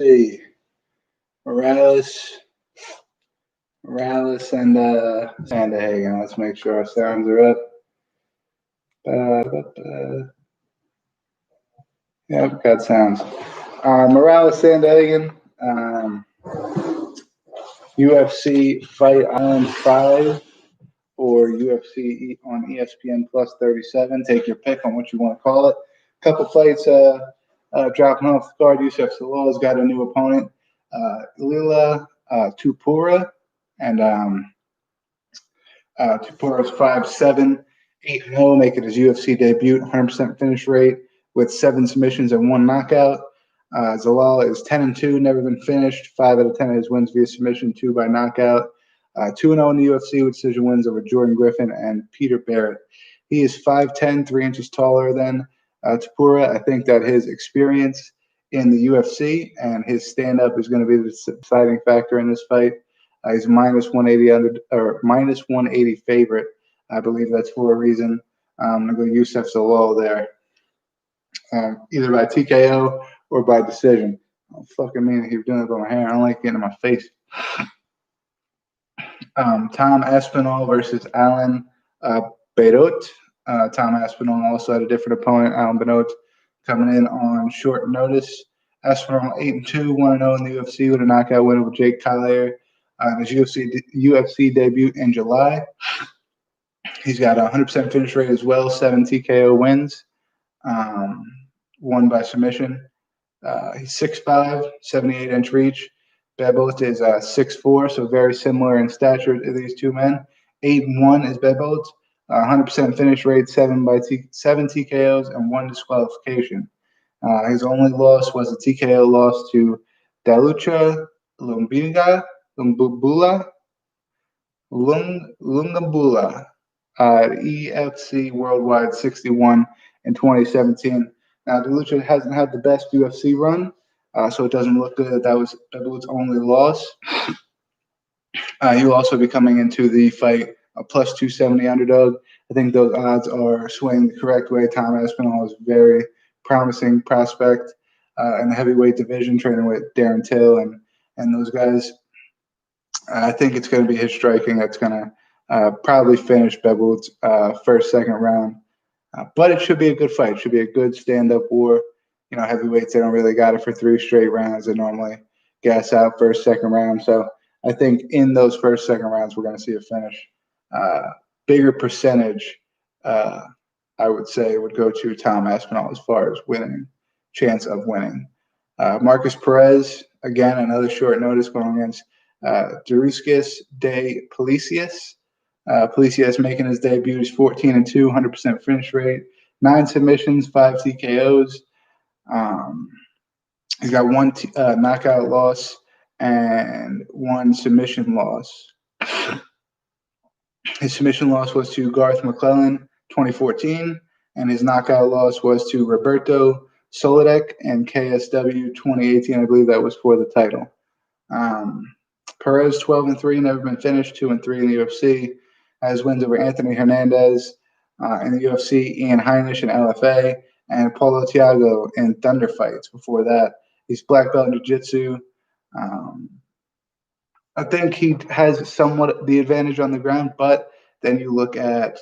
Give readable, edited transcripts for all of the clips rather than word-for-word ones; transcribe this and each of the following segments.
See, Moraes, and Sandhagen. Let's make sure our sounds are up. Yeah, we've got sounds. Moraes, Sandhagen, UFC Fight Island 5 or UFC on ESPN Plus 37. Take your pick on what you want to call it. Couple fights dropping off the card. Yusuf Salah's got a new opponent, Lila Tupura, and Tupura's 5'7", 8-0, making his UFC debut, 100% finish rate with 7 submissions and 1 knockout. Zalal is 10-2, never been finished. 5 out of 10 of his wins via submission, 2 by knockout. 2-0 in the UFC with decision wins over Jordan Griffin and Peter Barrett. He is 5'10", 3 inches taller than Tupura. I think that his experience in the UFC and his stand-up is going to be the deciding factor in this fight. He's minus 180 favorite. I believe that's for a reason. I'm going to go Yusuf Zalal there, either by TKO or by decision. I don't fucking mean to keep doing it by my hair. I don't like getting in my face. Tom Aspinall versus Alan Beirut. Tom Aspinall also had a different opponent, Alan Beirut, coming in on short notice. Aspinall 8-2, 1-0 in the UFC with a knockout win over Jake Collier. His UFC debut in July. He's got a 100% finish rate as well, 7 TKO wins, 1 by submission. He's 6'5", 78-inch reach. Bebolt is 6'4", so very similar in stature to these two men. 8-1 is Bebolt, 100% finish rate, 7 TKOs and 1 disqualification. His only loss was a TKO loss to Dalucha Lumbula at EFC Worldwide 61 in 2017. Now, Dalucha hasn't had the best UFC run, so it doesn't look good that was Bebout's only loss. He will also be coming into the fight a plus 270 underdog. I think those odds are swaying the correct way. Tom Aspinall is a very promising prospect in the heavyweight division, training with Darren Till and those guys. I think it's going to be his striking that's going to probably finish Bebout's first, second round. But it should be a good fight. It should be a good stand-up war. You know, heavyweights, they don't really got it for 3 straight rounds. They normally gas out first, second round. So I think in those first, second rounds, we're going to see a finish. Bigger percentage, I would say, would go to Tom Aspinall as far as chance of winning. Marcus Perez, again, another short notice going against Druskus de Policius. Policius making his debut. He's 14-2, 100% finish rate, 9 submissions, 5 TKOs. He's got 1 knockout loss and 1 submission loss. His submission loss was to Garth McClellan, 2014, and his knockout loss was to Roberto Solidek and KSW 2018. I believe that was for the title. Perez 12-3, never been finished, 2-3 in the UFC. Has wins over Anthony Hernandez in the UFC, Ian Heinisch in LFA, and Paulo Thiago in Thunder fights. Before that, he's black belt in jiu-jitsu. I think he has somewhat the advantage on the ground, but then you look at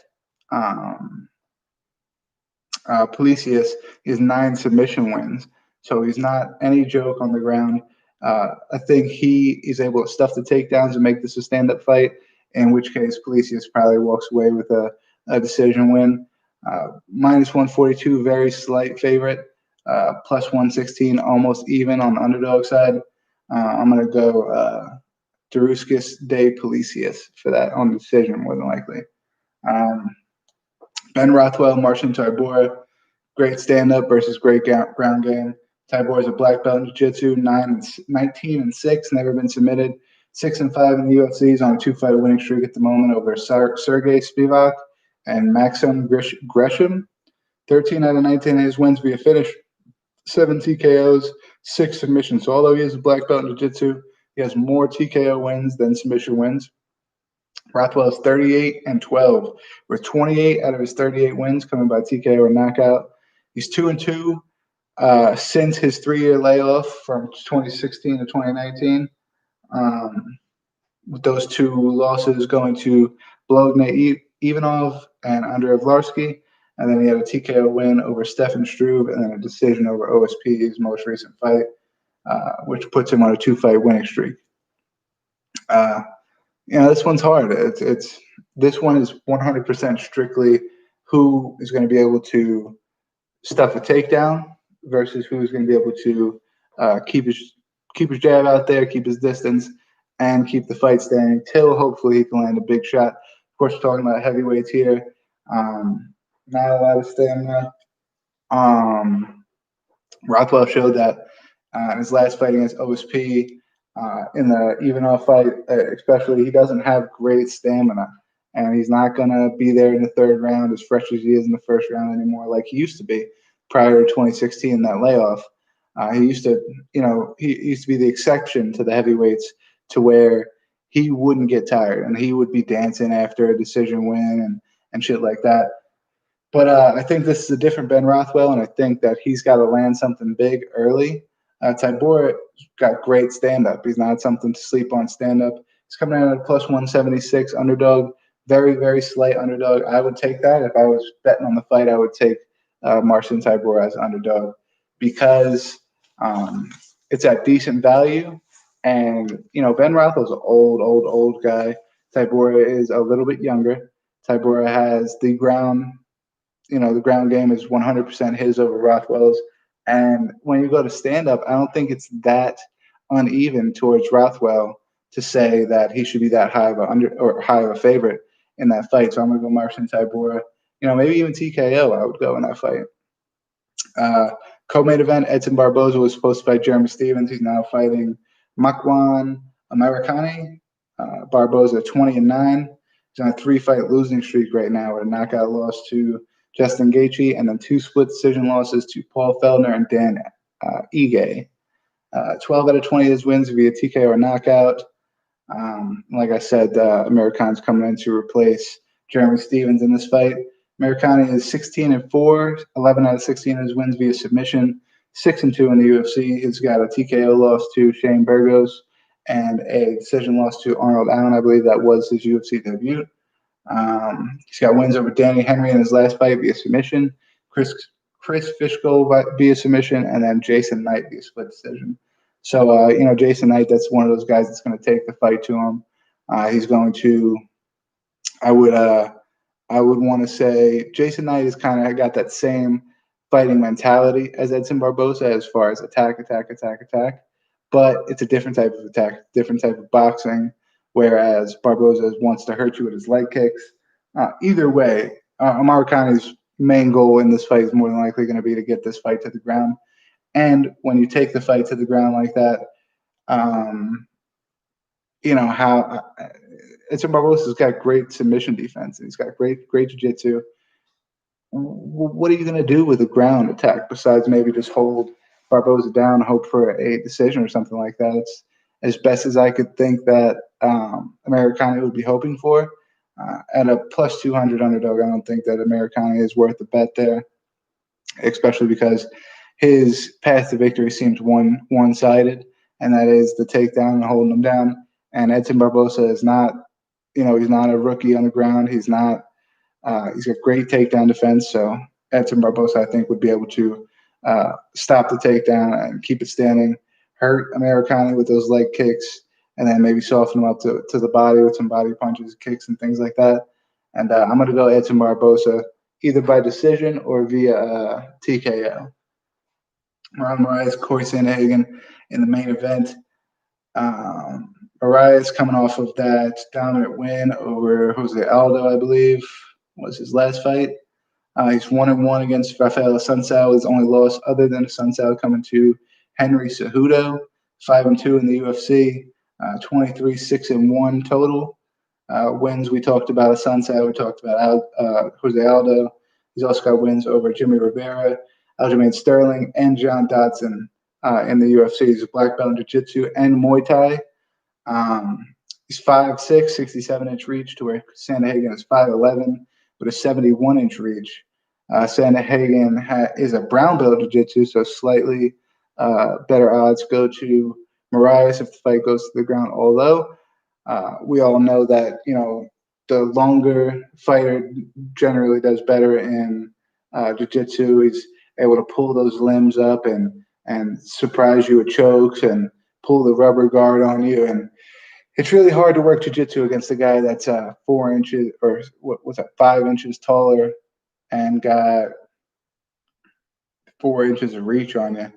Policius, he has 9 submission wins, so he's not any joke on the ground. I think he is able to stuff the takedowns and make this a stand-up fight, in which case Policius probably walks away with a decision win. Minus 142, very slight favorite. Plus 116, almost even on the underdog side. I'm going to go Druskus de Policius for that on the decision, more than likely. Ben Rothwell, Marcin Tybura, great stand-up versus great ground game. Tybura is a black belt in jiu-jitsu, 19-6, never been submitted. 6-5 in the UFC. He's on a 2-fight winning streak at the moment over Sergey Spivak and Maxim Gresham. 13 out of 19 of his wins via finish, 7 TKOs, 6 submissions. So although he is a black belt in jiu-jitsu, he has more TKO wins than submission wins. Rothwell is 38-12, with 28 out of his 38 wins coming by TKO or knockout. He's 2-2 Since his 3-year layoff from 2016 to 2019, with those 2 losses going to Blogna Ivanov and Andrei Vlarski. And then he had a TKO win over Stefan Struve and then a decision over OSP's most recent fight, which puts him on a 2-fight winning streak. This one's hard. This one is 100% strictly who is going to be able to stuff a takedown versus who's going to be able to keep his jab out there, keep his distance, and keep the fight standing till hopefully he can land a big shot. Of course, we're talking about heavyweights here. Not a lot of stamina. Rothwell showed that in his last fight against OSP, in the Ivanov fight, especially, he doesn't have great stamina, and he's not going to be there in the 3rd round as fresh as he is in the 1st round anymore, like he used to be prior to 2016, that layoff. He used to be the exception to the heavyweights, to where he wouldn't get tired and he would be dancing after a decision win and shit like that. But I think this is a different Ben Rothwell, and I think that he's got to land something big early. Tybura got great stand-up. He's not something to sleep on stand-up. He's coming in at a plus 176 underdog, very, very slight underdog. I would take that. If I was betting on the fight, I would take Marcin Tybura as underdog because it's at decent value. And, Ben Rothwell's an old guy. Tybura is a little bit younger. Tybura has the ground game is 100% his over Rothwell's. And when you go to stand up, I don't think it's that uneven towards Rothwell to say that he should be that high of a favorite in that fight. So I'm going to go Marcin Tybura. Maybe even TKO I would go in that fight. Co-main event, Edson Barboza was supposed to fight Jeremy Stephens. He's now fighting Makwan Americani. Barboza 20-9. He's on a 3-fight losing streak right now with a knockout loss to Justin Gaethje and then 2 split decision losses to Paul Feldner and Dan Ige. 12 out of 20 of his wins via TKO or knockout. Like I said, Americani's coming in to replace Jeremy Stephens in this fight. Americani is 16-4, 11 out of 16 of his wins via submission, 6-2 in the UFC. He's got a TKO loss to Shane Burgos and a decision loss to Arnold Allen. I believe that was his UFC debut. He's got wins over Danny Henry in his last fight via submission, Chris Fishgold via submission, and then Jason Knight via split decision. So, Jason Knight, that's one of those guys that's going to take the fight to him. He's going to, I would want to say Jason Knight has kind of got that same fighting mentality as Edson Barboza as far as attack. But it's a different type of attack, different type of boxing, whereas Barboza wants to hurt you with his leg kicks. Either way, Americani's main goal in this fight is more than likely going to be to get this fight to the ground. And when you take the fight to the ground like that, how Edson Barboza's got great submission defense. He's got great jiu-jitsu. What are you going to do with a ground attack besides maybe just hold Barboza down and hope for a decision or something like that? It's as best as I could think that Americani would be hoping for. At a plus 200 underdog, I don't think that Americani is worth the bet there, especially because his path to victory seems one-sided, and that is the takedown and holding him down. And Edson Barboza is not, he's not a rookie on the ground. He's not. He's got great takedown defense. So Edson Barboza, I think, would be able to stop the takedown and keep it standing, hurt Americani with those leg kicks, and then maybe soften him up to the body with some body punches, kicks, and things like that. And I'm going to go Edson Barboza either by decision or via TKO. Moraes, Corey Sandhagen in the main event. Moraes coming off of that dominant win over Jose Aldo, I believe, was his last fight. He's 1-1 against Rafael Assunção. His only loss other than Assunção coming to Henry Cejudo, 5-2 in the UFC, 23-6-1 total. Wins, we talked about Assunção. We talked about Jose Aldo. He's also got wins over Jimmy Rivera, Aljamain Sterling, and John Dodson in the UFC. He's a black belt in Jiu-Jitsu and Muay Thai. He's 5'6", 67-inch reach, to where Sandhagen is 5'11", with a 71-inch reach. Sandhagen is a brown belt jiu-jitsu, so slightly better odds go to Moraes if the fight goes to the ground. Although we all know that the longer fighter generally does better in jiu-jitsu. He's able to pull those limbs up and surprise you with chokes and pull the rubber guard on you. And it's really hard to work jiu-jitsu against a guy that's 4 inches or what was that, 5 inches taller and got 4 inches of reach on you.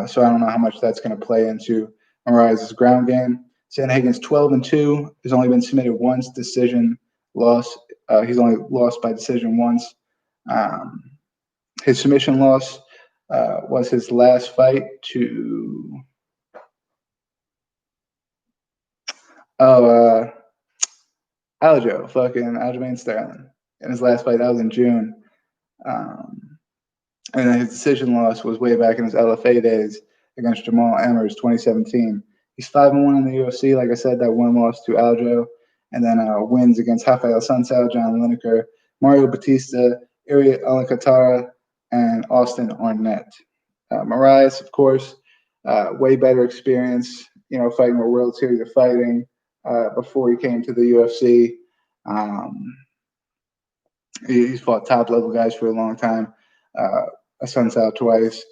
So I don't know how much that's going to play into Moraes' ground game. Sandhagen's 12-2. He's only been submitted once, decision loss. He's only lost by decision once. His submission loss was his last fight to Aljamain Sterling. In his last fight, that was in June. And then his decision loss was way back in his LFA days against Jamal Emmers, 2017. He's 5-1 in the UFC. Like I said, that one loss to Aljo, and then wins against Rafael Sunsao, John Lineker, Mario Batista, Iri Alcantara, and Austin Arnett. Moraes, of course, way better experience, fighting where World Series of Fighting before he came to the UFC. He's fought top-level guys for a long time. Sunsao twice,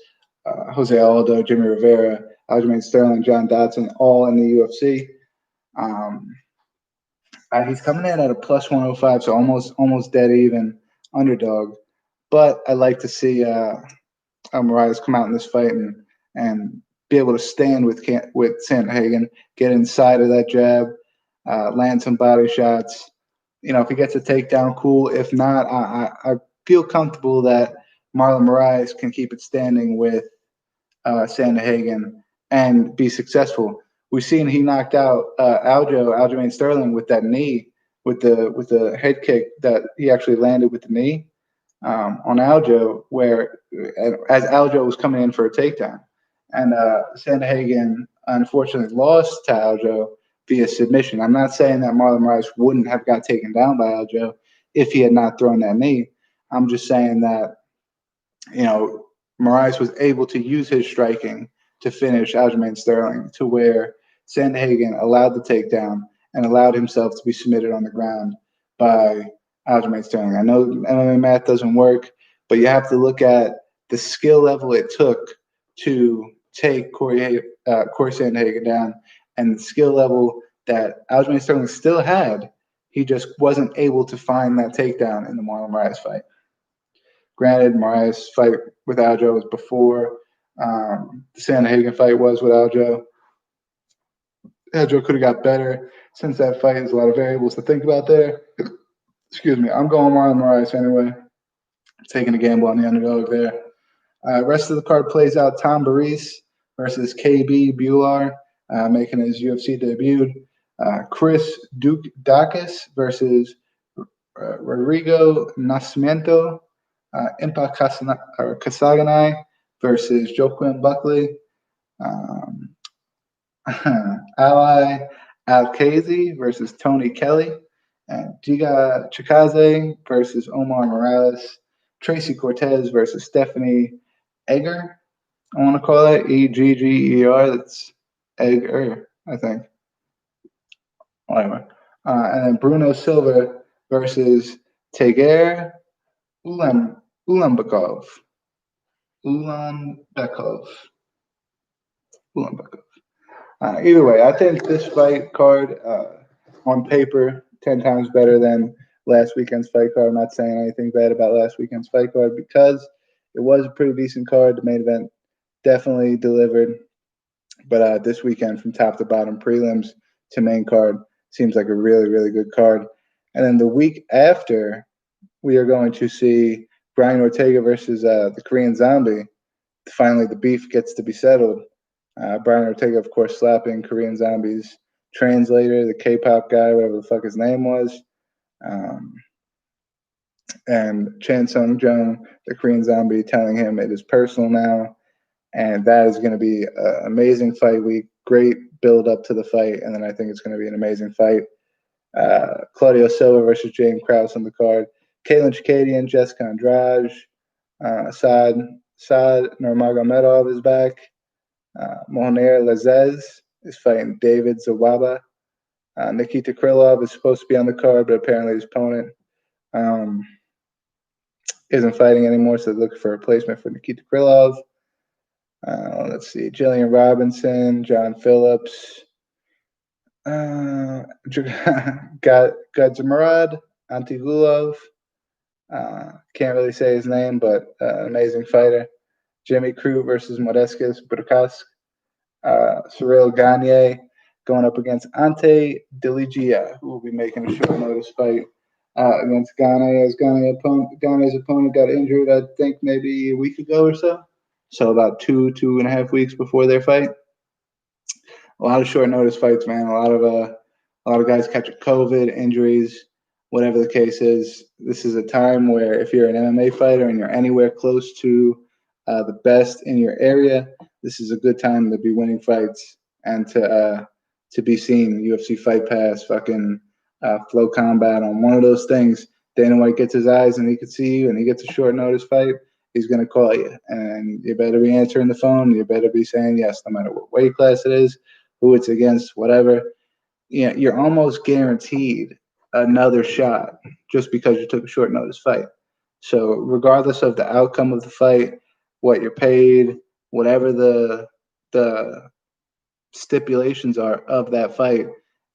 Jose Aldo, Jimmy Rivera, Aljamain Sterling, John Dodson, all in the UFC. He's coming in at a plus 105, so almost dead even underdog. But I like to see Moraes come out in this fight and be able to stand with Sandhagen, get inside of that jab, land some body shots. If he gets a takedown, cool. If not, I feel comfortable that Marlon Moraes can keep it standing with Sandhagen and be successful. We've seen he knocked out Aljamain Sterling with that knee, with the head kick that he actually landed with the knee on Aljo, where as Aljo was coming in for a takedown, and Sandhagen unfortunately lost to Aljo via submission. I'm not saying that Marlon Moraes wouldn't have got taken down by Aljo if he had not thrown that knee. I'm just saying that Moraes was able to use his striking to finish Aljamain Sterling, to where Sandhagen allowed the takedown and allowed himself to be submitted on the ground by Aljamain Sterling. I know MMA math doesn't work, but you have to look at the skill level it took to take Corey Sandhagen down and the skill level that Aljamain Sterling still had. He just wasn't able to find that takedown in the Marlon Moraes fight. Granted, Moraes' fight with Aljo was before the Sandhagen fight was with Aljo. Aljo could have got better since that fight. There's a lot of variables to think about there. Excuse me. I'm going Marlon Moraes anyway. Taking a gamble on the underdog there. Rest of the card plays out. Tom Barris versus KB Bular, making his UFC debut. Chris Dukakis versus Rodrigo Nascimento. Impa Kasaganai versus Joaquin Buckley. Ali Alkazi versus Tony Kelly. And Giga Chikaze versus Omar Morales. Tracy Cortez versus Stephanie Egger. I want to call it Egger. That's Egger, I think. Anyway. And then Bruno Silva versus Tager Ulanbekov. Either way, I think this fight card on paper 10 times better than last weekend's fight card. I'm not saying anything bad about last weekend's fight card because it was a pretty decent card. The main event definitely delivered. But this weekend, from top to bottom, prelims to main card, seems like a really, really good card. And then the week after, we are going to see Brian Ortega versus the Korean Zombie. Finally, the beef gets to be settled. Brian Ortega, of course, slapping Korean Zombie's translator, the K-pop guy, whatever the fuck his name was. And Chan Sung Jung, the Korean Zombie, telling him it is personal now. And that is going to be an amazing fight week. Great build up to the fight. And then I think it's going to be an amazing fight. Claudio Silva versus James Krause on the card. Kaylin Chikadian, Jessica Andrade, Saad Nurmagomedov is back. Mohair Lazez is fighting David Zawaba. Nikita Krylov is supposed to be on the card, but apparently his opponent isn't fighting anymore, so they're looking for a replacement for Nikita Krylov. Let's see, Jillian Robinson, John Phillips, Gadzimurad Antigulov. Can't really say his name, but amazing fighter. Jimmy Crute versus Modestas Burkask. Cyril Gagne going up against Ante Deligia, who will be making a short notice fight against Gagne, as Gagne's opponent got injured, I think maybe a week ago or so. So about 2.5 weeks before their fight. A lot of short notice fights, man. A lot of guys catching COVID, injuries, whatever the case is. This is a time where if you're an MMA fighter and you're anywhere close to the best in your area, this is a good time to be winning fights and to be seen. UFC Fight Pass, fucking Flow Combat on one of those things. Dana White gets his eyes and he can see you and he gets a short notice fight, he's going to call you. And you better be answering the phone. You better be saying yes, no matter what weight class it is, who it's against, whatever. You know, you're almost guaranteed another shot just because you took a short notice fight. So regardless of the outcome of the fight, what you're paid, whatever the stipulations are of that fight,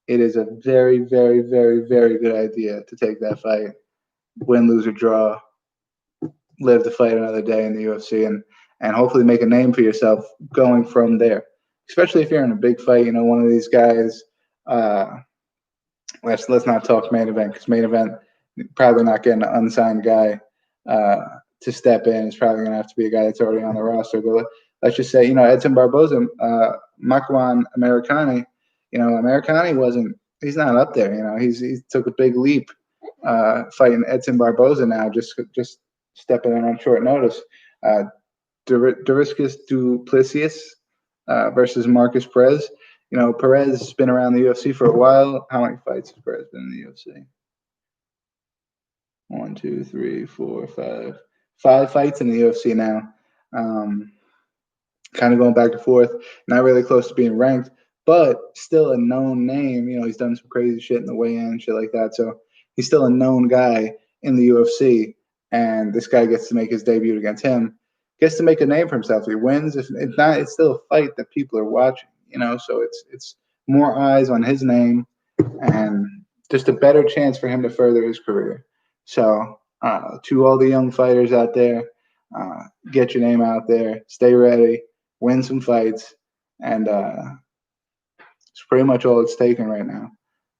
it is a very, very, very, very good idea to take that fight, win, lose, or draw, live to fight another day in the UFC, and hopefully make a name for yourself going from there. Especially if you're in a big fight, you know, one of these guys. Let's not talk main event, because main event probably not getting an unsigned guy to step in. It's probably going to have to be a guy that's already on the roster. But let's just say, you know, Edson Barboza, Makwan Americani, you know, Americani he's not up there. You know, he took a big leap fighting Edson Barboza now, just stepping in on short notice. Dariscus Duplessis versus Marcus Perez. You know, Perez has been around the UFC for a while. How many fights has Perez been in the UFC? 1, 2, 3, 4, 5. 5 fights in the UFC now. Kind of going back and forth. Not really close to being ranked, but still a known name. You know, he's done some crazy shit in the weigh-in, shit like that. So he's still a known guy in the UFC. And this guy gets to make his debut against him. Gets to make a name for himself. He wins. If not, it's still a fight that people are watching. You know, so it's more eyes on his name and just a better chance for him to further his career. So to all the young fighters out there, get your name out there, stay ready, win some fights, and it's pretty much all it's taking right now.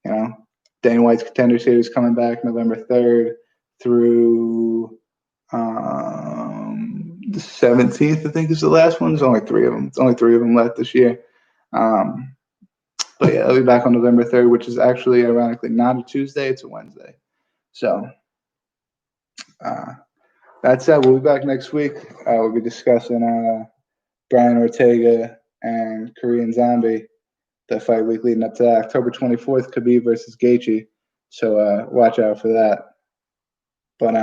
You know, Dana White's Contender Series coming back November 3rd through the 17th, I think is the last one. There's only 3 of them. There's only 3 of them left this year. But yeah, I'll be back on November 3rd, which is actually ironically not a Tuesday, it's a Wednesday. So that said, we'll be back next week. We'll be discussing Brian Ortega and Korean Zombie, the fight week leading up to that. October 24th, Khabib versus Gaethje. So watch out for that. But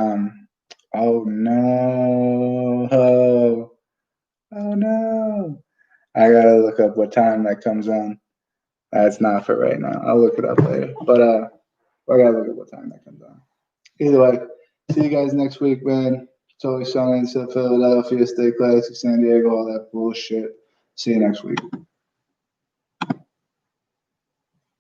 oh no, I gotta look up what time that comes on. That's not for right now. I'll look it up later. But I gotta look at what time that comes on. Either way, see you guys next week, man. It's always sunny in Philadelphia. Stay classy, San Diego, all that bullshit. See you next week.